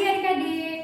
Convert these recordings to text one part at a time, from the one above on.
pagi adik-adik.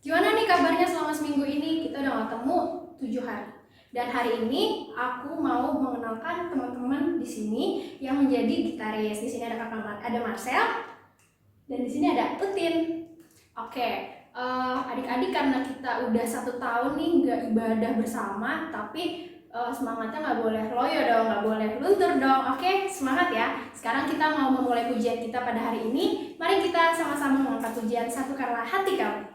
Gimana nih kabarnya selama seminggu ini? Kita udah gak ketemu 7 hari. Dan hari ini aku mau mengenalkan teman-teman di sini yang menjadi gitaris. Di sini ada ada Marcel dan di sini ada Utin. Oke, adik-adik karena kita udah 1 tahun nih nggak ibadah bersama, tapi semangatnya nggak boleh loyo dong, nggak boleh luntur dong. Oke, semangat ya. Sekarang kita mau memulai pujian kita pada hari ini. Mari kita sama-sama mengangkat pujian Satukanlah Hati Kami.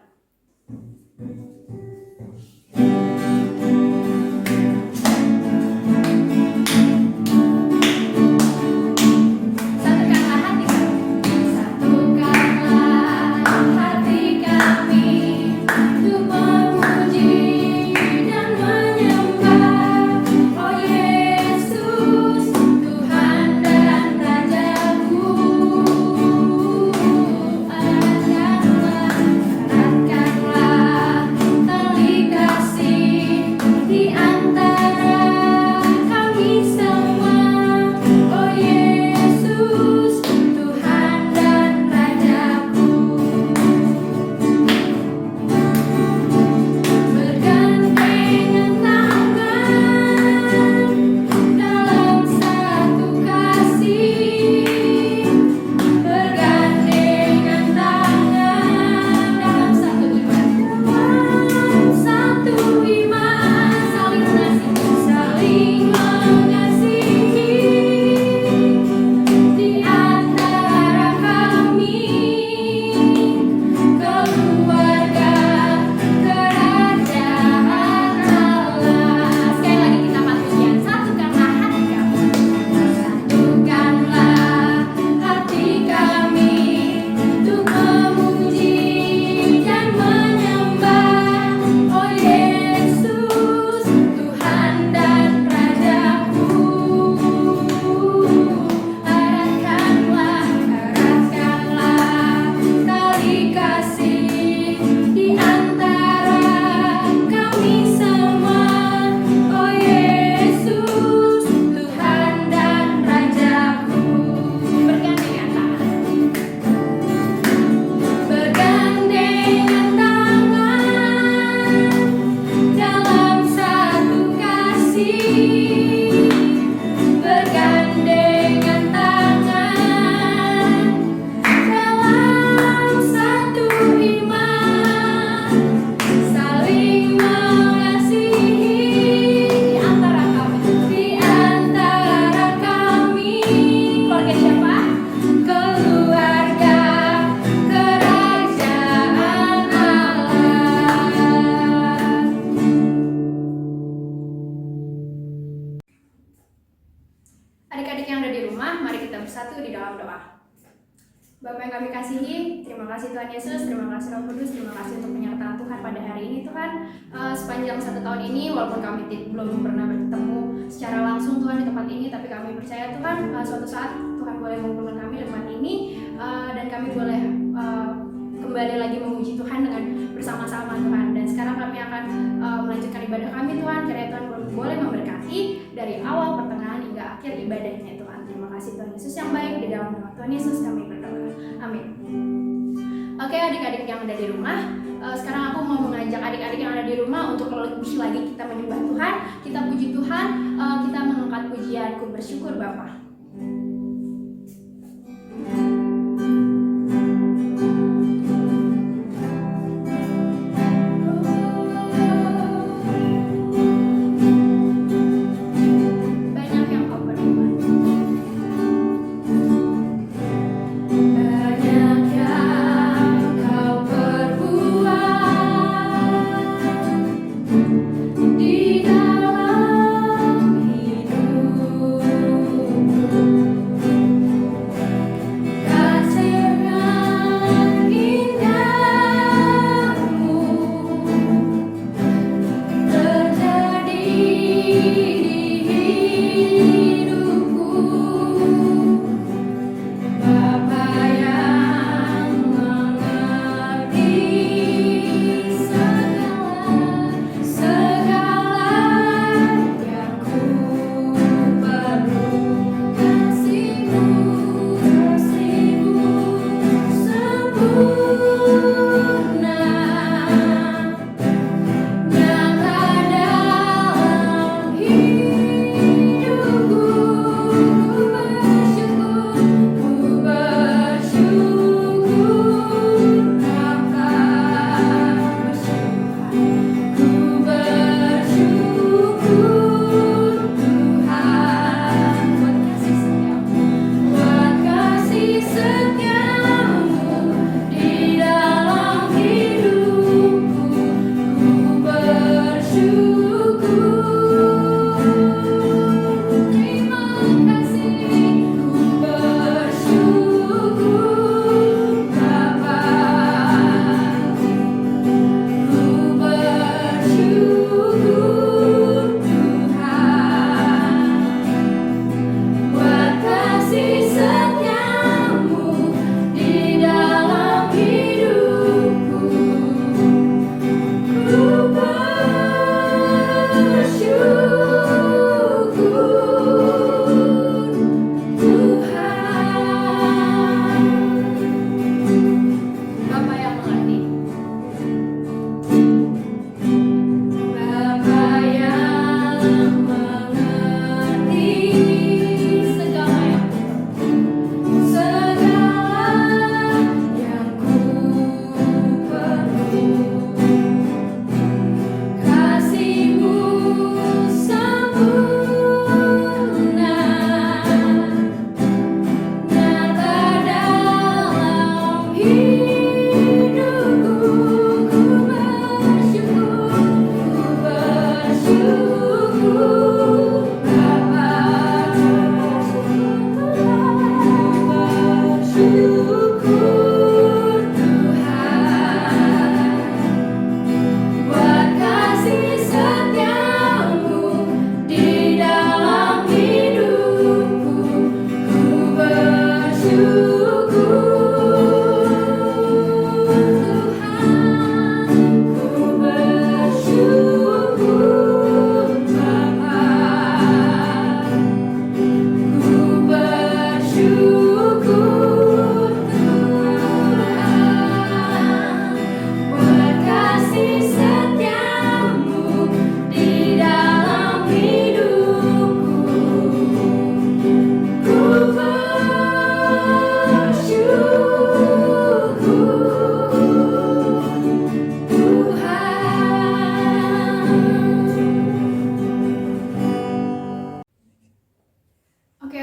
Adik-adik yang ada di rumah, mari kita bersatu di dalam doa. Bapak yang kami kasihi, terima kasih Tuhan Yesus, terima kasih Roh Kudus, terima kasih untuk penyertaan Tuhan pada hari ini Tuhan. Sepanjang 1 tahun ini, walaupun kami belum pernah bertemu secara langsung Tuhan di tempat ini, tapi kami percaya Tuhan, suatu saat Tuhan boleh mengumpulkan kami di tempat ini, dan kami boleh kembali lagi memuji Tuhan dengan bersama-sama Tuhan. Dan sekarang kami akan melanjutkan ibadah kami Tuhan. Kiranya Tuhan boleh memberkati dari awal, pertengahan hingga akhir ibadahnya Tuhan. Terima kasih Tuhan Yesus yang baik. Di dalam nama Tuhan Yesus kami berdoa. Amin. Oke adik-adik yang ada di rumah, sekarang aku mau mengajak adik-adik yang ada di rumah untuk lebih lagi kita menyembah Tuhan, kita puji Tuhan, kita mengangkat pujian Ku Bersyukur Bapa. Di dalam hidup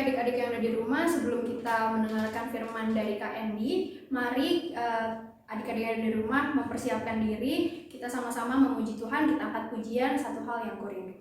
adik-adik yang ada di rumah, sebelum kita mendengarkan firman dari Kak Endi, mari adik-adik yang ada di rumah mempersiapkan diri, kita sama-sama memuji Tuhan, kita angkat pujian Satu Hal Yang Kurindu.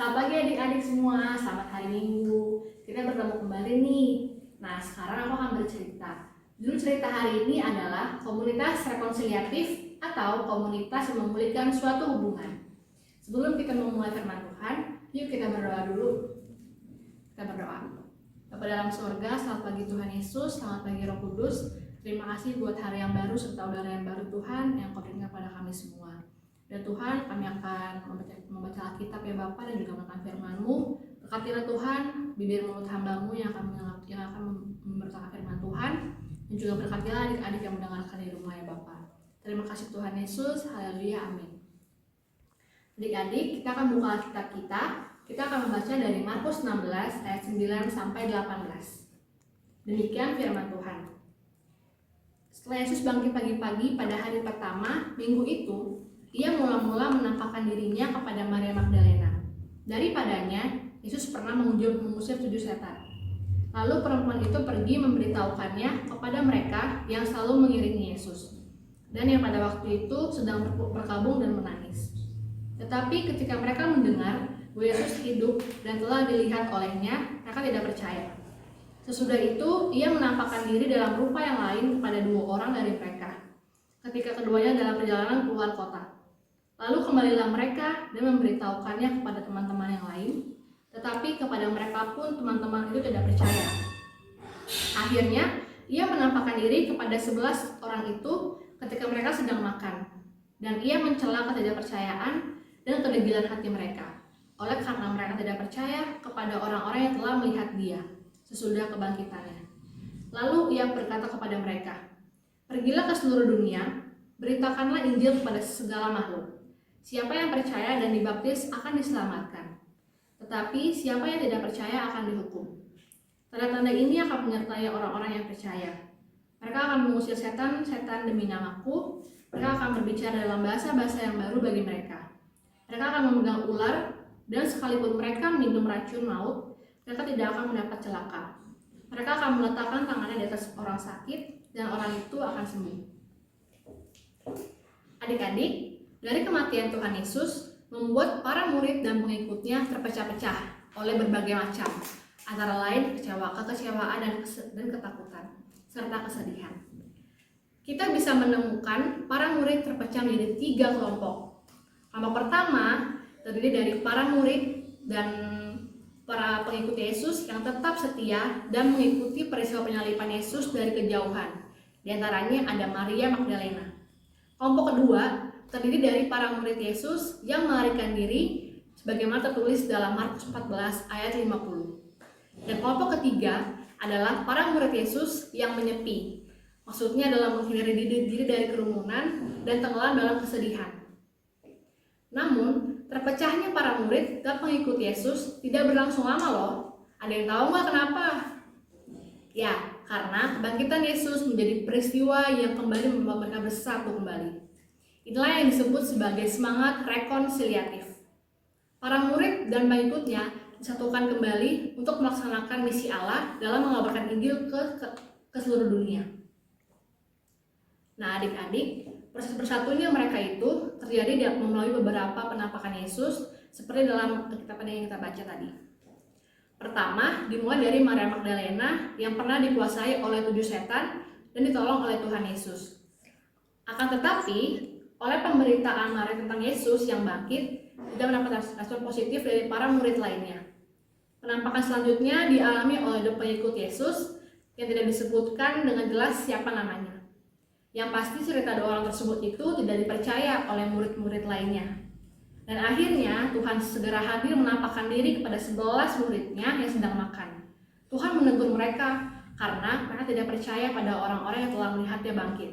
Selamat pagi adik-adik semua, selamat hari Minggu. Kita bertemu kembali nih. Nah, sekarang aku akan bercerita. Judul cerita hari ini adalah komunitas rekonsiliatif atau komunitas yang memulihkan suatu hubungan. Sebelum kita memulai firman Tuhan, yuk kita berdoa dulu. Kita berdoa. Bapa dalam surga, selamat pagi Tuhan Yesus, selamat pagi Roh Kudus. Terima kasih buat hari yang baru serta udara yang baru Tuhan yang Kau berikan kepada kami semua. Dan Tuhan, kami akan membaca Alkitab ya Bapa dan juga makan firman-Mu. Berkatilah Tuhan bibir mulut hamba-Mu yang akan memberitakan firman Tuhan, dan juga berkatilah adik-adik yang mendengarkan di rumah ya Bapa. Terima kasih Tuhan Yesus, haleluya, amin. Adik-adik, kita akan buka Alkitab kita. Kita akan membaca dari Markus 16 ayat 9 sampai 18. Demikian firman Tuhan. Setelah Yesus bangkit pagi-pagi pada hari pertama minggu itu, ia mula-mula menampakkan dirinya kepada Maria Magdalena. Daripadanya, Yesus pernah mengusir 7 setan. Lalu perempuan itu pergi memberitahukannya kepada mereka yang selalu mengiringi Yesus, dan yang pada waktu itu sedang berkabung dan menangis. Tetapi ketika mereka mendengar bahwa Yesus hidup dan telah dilihat olehnya, mereka tidak percaya. Sesudah itu, ia menampakkan diri dalam rupa yang lain kepada 2 orang dari mereka, ketika keduanya dalam perjalanan keluar kota. Lalu kembalilah mereka dan memberitahukannya kepada teman-teman yang lain, tetapi kepada mereka pun teman-teman itu tidak percaya. Akhirnya, ia menampakkan diri kepada 11 orang itu ketika mereka sedang makan, dan ia mencela ketidakpercayaan dan kedegilan hati mereka, oleh karena mereka tidak percaya kepada orang-orang yang telah melihat dia sesudah kebangkitannya. Lalu ia berkata kepada mereka, "Pergilah ke seluruh dunia, beritakanlah Injil kepada segala makhluk. Siapa yang percaya dan dibaptis akan diselamatkan, tetapi siapa yang tidak percaya akan dihukum. Tanda-tanda ini akan menyertai orang-orang yang percaya. Mereka akan mengusir setan-setan demi namaku. Mereka akan berbicara dalam bahasa-bahasa yang baru bagi mereka. Mereka akan memegang ular, dan sekalipun mereka minum racun maut, mereka tidak akan mendapat celaka. Mereka akan meletakkan tangannya di atas orang sakit, dan orang itu akan sembuh." Adik-adik, dari kematian Tuhan Yesus membuat para murid dan pengikutnya terpecah-pecah oleh berbagai macam, antara lain kekecewaan dan ketakutan, serta kesedihan. Kita bisa menemukan para murid terpecah menjadi 3 kelompok. Kelompok pertama terdiri dari para murid dan para pengikut Yesus yang tetap setia dan mengikuti peristiwa penyaliban Yesus dari kejauhan. Di antaranya ada Maria Magdalena. Kelompok kedua terdiri dari para murid Yesus yang melarikan diri sebagaimana tertulis dalam Markus 14 ayat 50. Dan kelompok ketiga adalah para murid Yesus yang menyepi. Maksudnya adalah menghindari diri dari kerumunan dan tenggelam dalam kesedihan. Namun, terpecahnya para murid dan pengikut Yesus tidak berlangsung lama loh. Ada yang tahu nggak kenapa? Ya, karena kebangkitan Yesus menjadi peristiwa yang kembali membuat mereka bersatu kembali. Inilah yang disebut sebagai semangat rekonsiliatif. Para murid dan pengikutnya disatukan kembali untuk melaksanakan misi Allah dalam mengabarkan Injil ke seluruh dunia. Nah, adik-adik, proses bersatunya mereka itu terjadi melalui beberapa penampakan Yesus seperti dalam kitab yang kita baca tadi. Pertama, dimulai dari Maria Magdalena yang pernah dikuasai oleh 7 setan dan ditolong oleh Tuhan Yesus. Akan tetapi, oleh pemberitaan Maria tentang Yesus yang bangkit, tidak mendapat respon positif dari para murid lainnya. Penampakan selanjutnya dialami oleh pengikut Yesus yang tidak disebutkan dengan jelas siapa namanya. Yang pasti cerita 2 orang tersebut itu tidak dipercaya oleh murid-murid lainnya. Dan akhirnya Tuhan segera hadir menampakkan diri kepada 11 muridnya yang sedang makan. Tuhan menegur mereka karena mereka tidak percaya pada orang-orang yang telah melihatnya bangkit.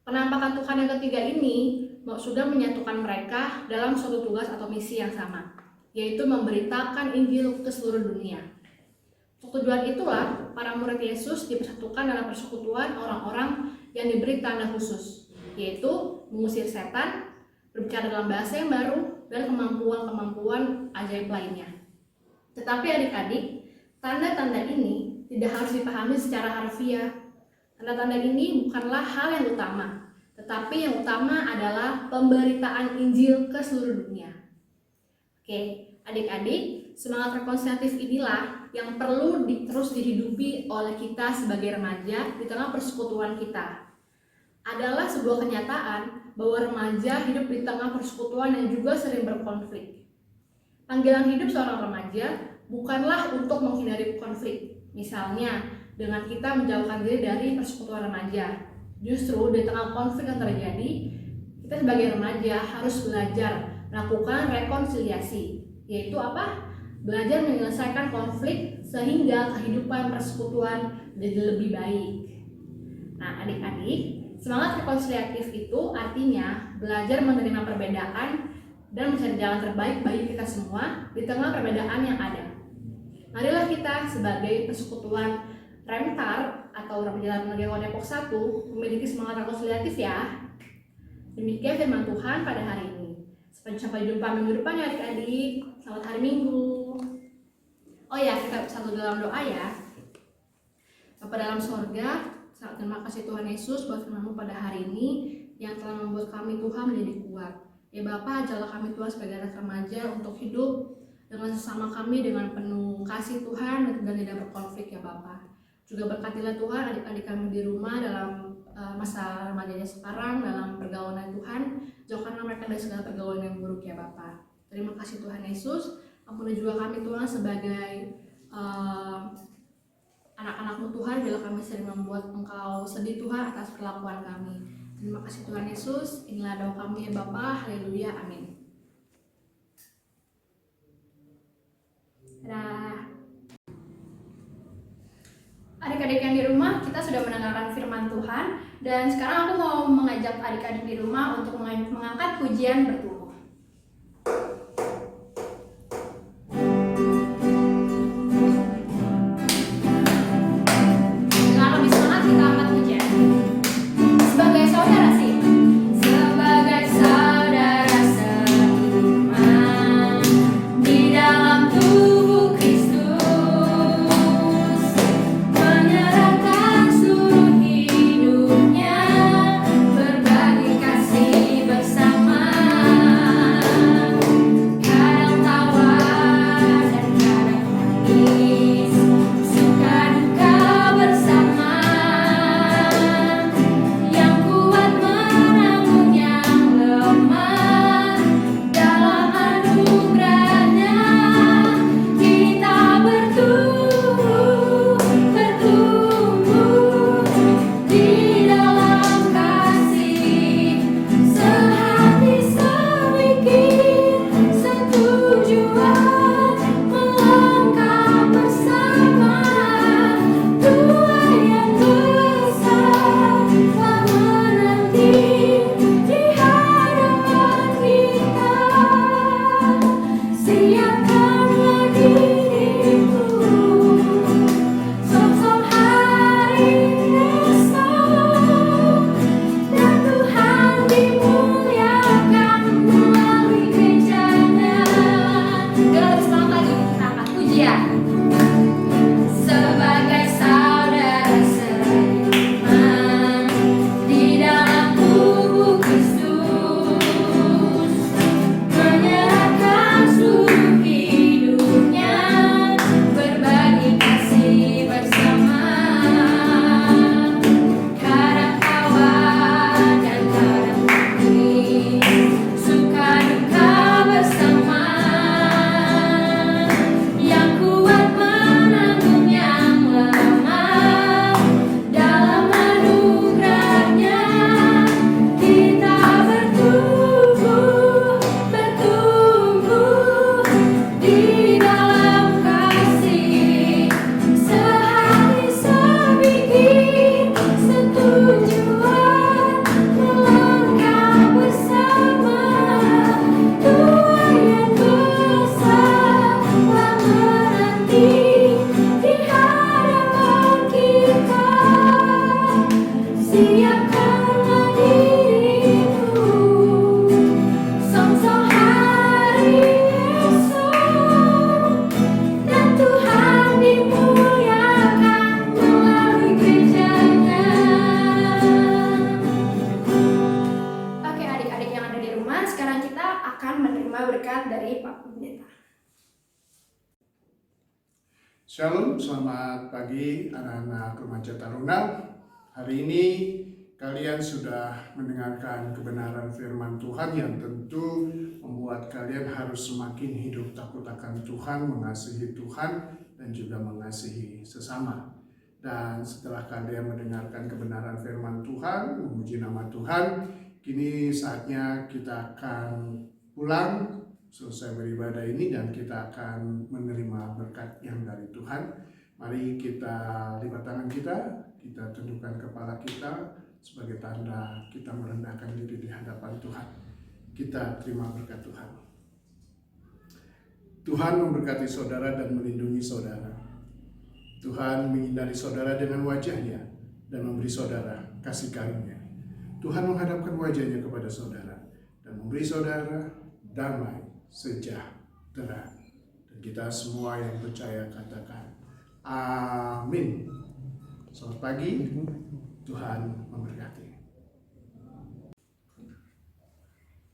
Penampakan Tuhan yang ketiga ini sudah menyatukan mereka dalam suatu tugas atau misi yang sama, yaitu memberitakan Injil ke seluruh dunia. Untuk tujuan itulah para murid Yesus dipersatukan dalam persekutuan orang-orang yang diberi tanda khusus, yaitu mengusir setan, berbicara dalam bahasa yang baru, dan kemampuan-kemampuan ajaib lainnya. Tetapi adik-adik, tanda-tanda ini tidak harus dipahami secara harfiah. Tanda-tanda ini bukanlah hal yang utama, tetapi yang utama adalah pemberitaan Injil ke seluruh dunia. Oke, adik-adik, semangat rekonsiliatif inilah yang perlu terus dihidupi oleh kita sebagai remaja di tengah persekutuan kita. Adalah sebuah kenyataan bahwa remaja hidup di tengah persekutuan yang juga sering berkonflik. Panggilan hidup seorang remaja bukanlah untuk menghindari konflik, misalnya dengan kita menjauhkan diri dari persekutuan remaja. Justru di tengah konflik yang terjadi, kita sebagai remaja harus belajar melakukan rekonsiliasi, yaitu apa? Belajar menyelesaikan konflik sehingga kehidupan persekutuan jadi lebih baik. Nah, adik-adik, semangat rekonsiliatif itu artinya belajar menerima perbedaan dan mencari jalan terbaik bagi kita semua di tengah perbedaan yang ada. Marilah kita sebagai persekutuan Remtar atau Remaja Negeri Depok 1 memiliki semangat rekonsiliatif ya. Demikian firman Tuhan pada hari ini. Sampai jumpa minggu depan ya adik-adik. Selamat hari Minggu. Oh ya, kita satu dalam doa ya. Bapa dalam sorga, terima kasih Tuhan Yesus buat firman-Mu pada hari ini yang telah membuat kami Tuhan menjadi kuat. Ya Bapa, ajarlah kami Tuhan sebagai anak remaja untuk hidup dengan sesama kami dengan penuh kasih Tuhan dan tidak berkonflik ya Bapa. Juga berkatilah Tuhan adik-adik kami di rumah dalam masa remajanya sekarang dalam pergaulan Tuhan. Jauhkanlah mereka dari segala pergaulan yang buruk ya Bapa. Terima kasih Tuhan Yesus. Ampuni juga kami Tuhan sebagai anak-anak-Mu Tuhan, bila kami sering membuat Engkau sedih Tuhan atas perlakuan kami. Terima kasih Tuhan Yesus. Inilah doa kami ya Bapa. Haleluya. Amin. Adik-adik yang di rumah, kita sudah mendengarkan firman Tuhan, dan sekarang aku mau mengajak adik-adik di rumah untuk mengangkat pujian bertumbuh. Dengan lebih semangat kita angkat pujian. Sebagai saudara seiman, sebagai saudara seiman di dalam tubuh Kristus, menyerahkan seluruh hidupnya, berbagi kasih bersama, kadang tawa dan kadang nangis, suka duka bersama, yang kuat menanggung yang lemah, dalam anugerahnya kita bertumbuh di dalam kasih, sehati sepikir setujuan, melangkah bersama, Tuhan yang besar telah menanti di hadapan kita. Siapkanlah dirimu, sosok hari esok, dan Tuhan dimuliakan melalui gerejanya. Dengan lebih semangat lagi, kita angkat pujian. Sebagai saudara seiman di dalam tubuh Kristus, menyerahkan seluruh hidupnya, berbagi kasih bersama, kadang tawa dan kadang nangis, suka duka bersama, yang kuat menanggung yang lemah, dalam anugerahnya kita bertumbuh di dalam kasih, sehati sepikir setujuan, melangkah bersama, Tuhan yang besar telah menanti di hadapan kita. Siapkanlah dirimu, sosok hari esok, dan Tuhan dimuliakan melalui gerejanya. Oke adik-adik yang ada di rumah, sekarang kita akan menerima berkat dari Pak Pendeta. Shalom, selamat pagi anak-anak remaja taruna. Hari ini kalian sudah mendengarkan kebenaran firman Tuhan yang tentu membuat kalian harus semakin hidup takut akan Tuhan, mengasihi Tuhan, dan juga mengasihi sesama. Dan setelah kalian mendengarkan kebenaran firman Tuhan, memuji nama Tuhan, kini saatnya kita akan pulang selesai beribadah ini dan kita akan menerima berkat yang dari Tuhan. Mari kita lipat tangan kita tundukkan kepala kita sebagai tanda kita merendahkan diri di hadapan Tuhan. Kita terima berkat Tuhan. Tuhan memberkati saudara dan melindungi saudara. Tuhan menyinari saudara dengan wajah-Nya dan memberi saudara kasih karunia. Tuhan menghadapkan wajah-Nya kepada saudara dan memberi saudara damai sejahtera. Dan kita semua yang percaya katakan amin. Selamat pagi, Tuhan memberkati.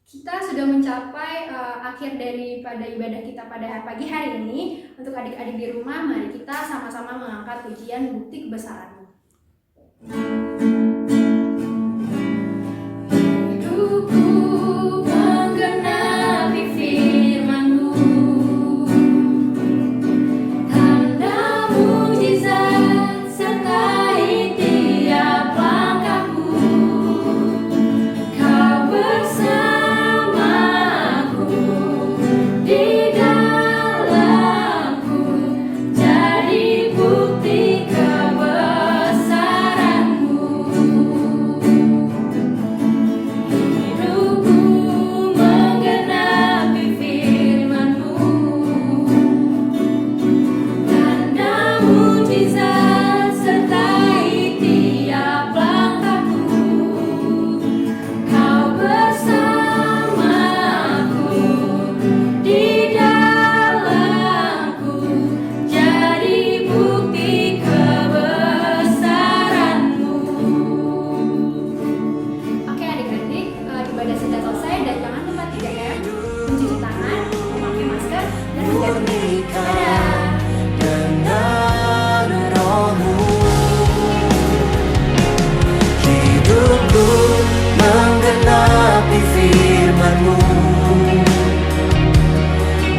Kita sudah mencapai akhir daripada ibadah kita pada pagi hari ini. Untuk adik-adik di rumah, mari kita sama-sama mengangkat pujian bukti kebesaran-Mu. menggenapi firman-Mu, tanda mujizat sertai tiap langkahku. Kau bersamaku, di dalamku, jadi bukti kebesaran-Mu. Hidupku menggenapi firman-Mu, tanda mujizat sertai tiap langkahku. Kau bersamaku, di dalamku, jadi bukti kebesaran-Mu. Oke adik-adik, ibadah sudah selesai dan jangan lupa 3M, mencuci tangan, memakai masker, dan menjaga diri. Dadah! Dengan rohmu, hidupku menggenapi firman-Mu,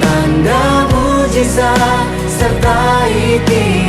tanda mujizat sertai tiap